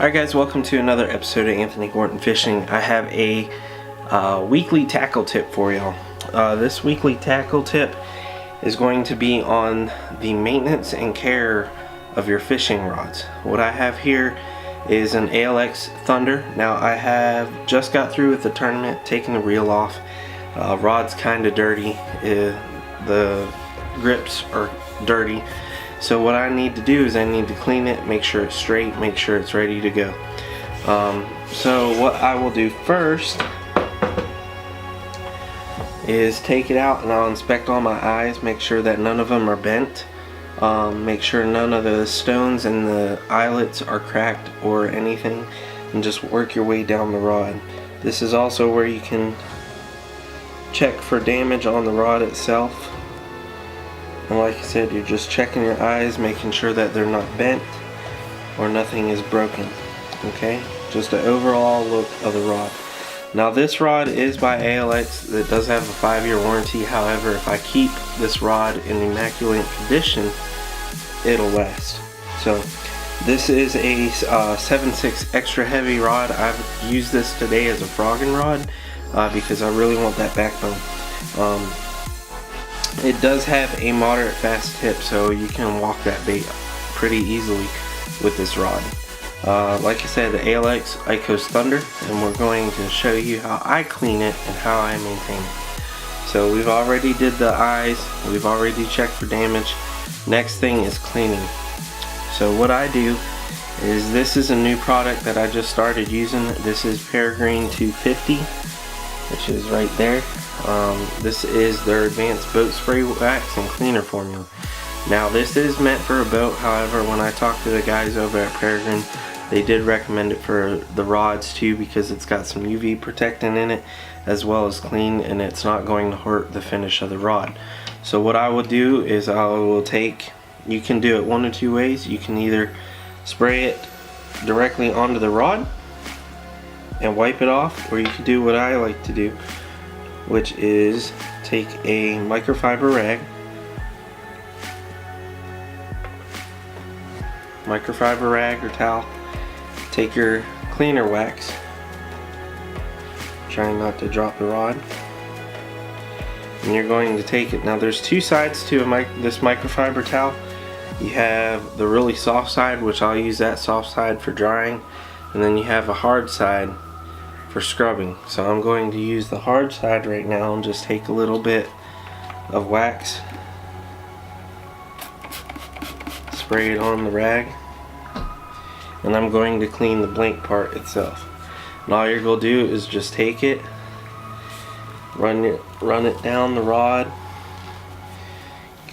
Alright guys, welcome to another episode of Anthony Gorton Fishing. I have a weekly tackle tip for y'all. This weekly tackle tip is going to be on the maintenance and care of your fishing rods. What I have here is an ALX Thunder. Now I have just got through with the tournament, taking the reel off. Rod's kind of dirty. The grips are dirty. So what I need to do is I need to clean it, make sure it's straight, make sure it's ready to go. So what I will do first is take it out and I'll inspect all my eyes, make sure that none of them are bent, make sure none of the stones and the eyelets are cracked or anything, and just work your way down the rod. This is also where you can check for damage on the rod itself. And like I said, you're just checking your eyes, making sure that they're not bent or nothing is broken. Okay, just an overall look of the rod. Now this rod is by ALX. It does have a 5-year warranty. However, if I keep this rod in immaculate condition, it'll last. So this is a 7.6 extra heavy rod. I've used this today as a frogging rod because I really want that backbone. It does have a moderate fast tip, so you can walk that bait pretty easily with this rod. Like I said, the ALX Icos Thunder, and we're going to show you how I clean it and how I maintain it. So we've already did the eyes, we've already checked for damage. Next thing is cleaning. So what I do is, this is a new product that I just started using. This is Peregrine 250, which is right there. This is their advanced boat spray wax and cleaner formula. Now this is meant for a boat. However, when I talked to the guys over at Peregrine, they did recommend it for the rods too, because it's got some UV protectant in it as well as clean, and it's not going to hurt the finish of the rod. So what I will do is I will take, you can do it one of two ways. You can either spray it directly onto the rod and wipe it off, or you can do what I like to do, which is take a microfiber rag or towel, take your cleaner wax, trying not to drop the rod, and you're going to take it. Now there's two sides to this microfiber towel. You have the really soft side, which I'll use that soft side for drying, and then you have a hard side for scrubbing. So I'm going to use the hard side right now and just take a little bit of wax, spray it on the rag, and I'm going to clean the blank part itself. And all you're going to do is just take it, run it down the rod,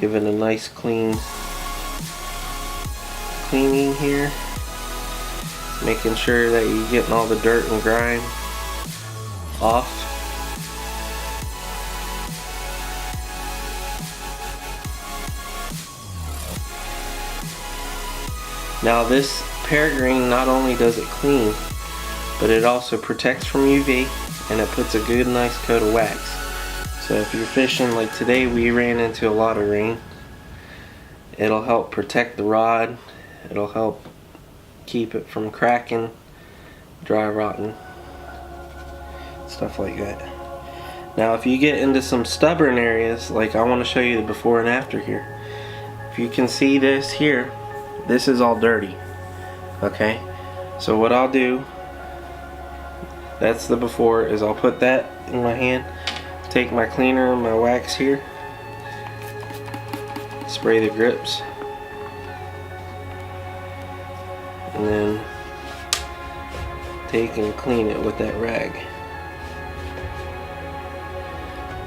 give it a nice cleaning here, making sure that you're getting all the dirt and grime off. Now this Peregrine, not only does it clean, but it also protects from UV, and it puts a good nice coat of wax. So if you're fishing, like today we ran into a lot of rain, it'll help protect the rod, it'll help keep it from cracking, dry rotting, stuff like that. Now if you get into some stubborn areas, like I want to show you the before and after here. If you can see this here, this is all dirty. Okay, so what I'll do, that's the before, is I'll put that in my hand, take my cleaner and my wax here, spray the grips, and then take and clean it with that rag.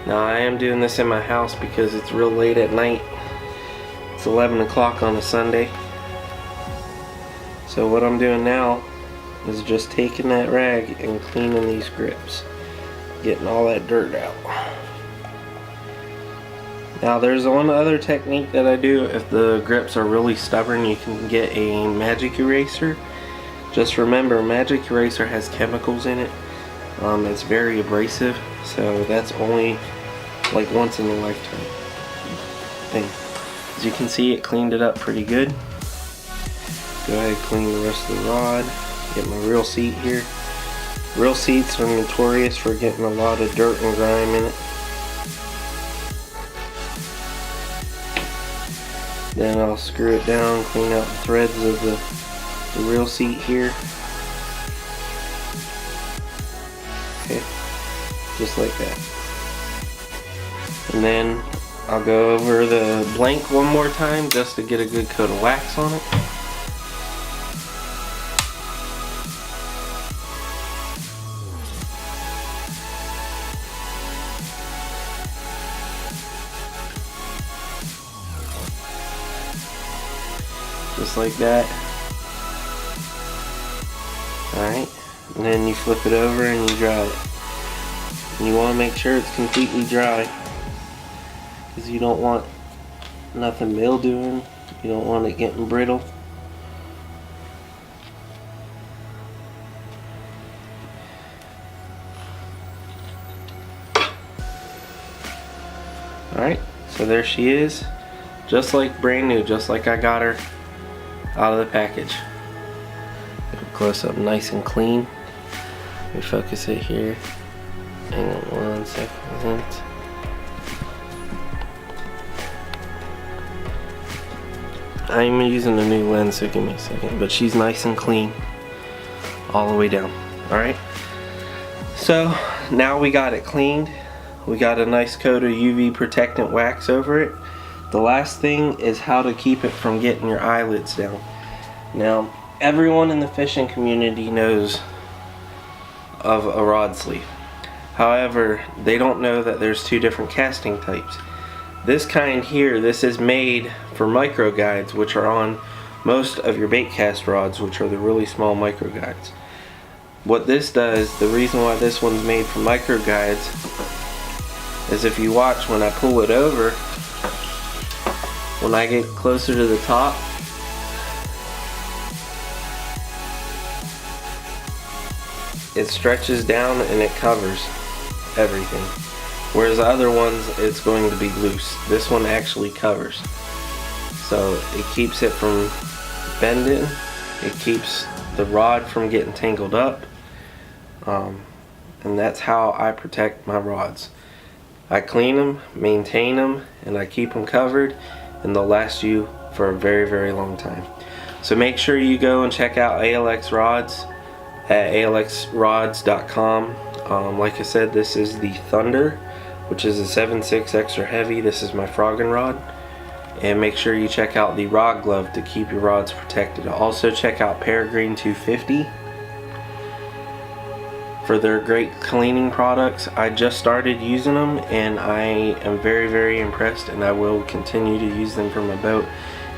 Now I am doing this in my house because it's real late at night. It's 11 o'clock on a Sunday. So what I'm doing now is just taking that rag and cleaning these grips, getting all that dirt out. Now there's one other technique that I do. If the grips are really stubborn, you can get a magic eraser. Just remember, magic eraser has chemicals in it. It's very abrasive, so that's only like once in a lifetime thing. As you can see, it cleaned it up pretty good. Go ahead and clean the rest of the rod. Get my reel seat here. Reel seats are notorious for getting a lot of dirt and grime in it. Then I'll screw it down, clean out the threads of the reel seat here. Okay, just like that. And then I'll go over the blank one more time just to get a good coat of wax on it. Just like that. Alright, and then you flip it over and you dry it. And you want to make sure it's completely dry, because you don't want nothing mildewing, you don't want it getting brittle. Alright, so there she is, just like brand new, just like I got her out of the package. Get a close up nice and clean. Let me focus it here. Hang on 1 second. I'm using a new lens, so give me a second. But she's nice and clean all the way down. Alright. So now we got it cleaned. We got a nice coat of UV protectant wax over it. The last thing is how to keep it from getting your eyelids down. Now, everyone in the fishing community knows of a rod sleeve. However, they don't know that there's two different casting types. This kind here, this is made for micro guides, which are on most of your bait cast rods, which are the really small micro guides. What this does, the reason why this one's made for micro guides, is if you watch when I pull it over, when I get closer to the top, it stretches down and it covers everything. Whereas the other ones, it's going to be loose. This one actually covers. So it keeps it from bending. It keeps the rod from getting tangled up. And that's how I protect my rods. I clean them, maintain them, and I keep them covered, and they'll last you for a very, very long time. So make sure you go and check out ALX Rods at alxrods.com. Like I said, this is the Thunder, which is a 7.6 extra heavy. This is my frogging rod. And make sure you check out the Rod Glove to keep your rods protected. Also check out Peregrine 250 for their great cleaning products. I just started using them and I am very, very impressed, and I will continue to use them for my boat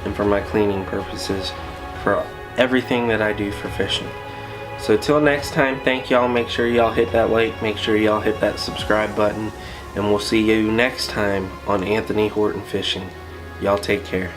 and for my cleaning purposes for everything that I do for fishing. So till next time, thank y'all. Make sure y'all hit that like, make sure y'all hit that subscribe button, and we'll see you next time on Anthony Horton Fishing. Y'all take care.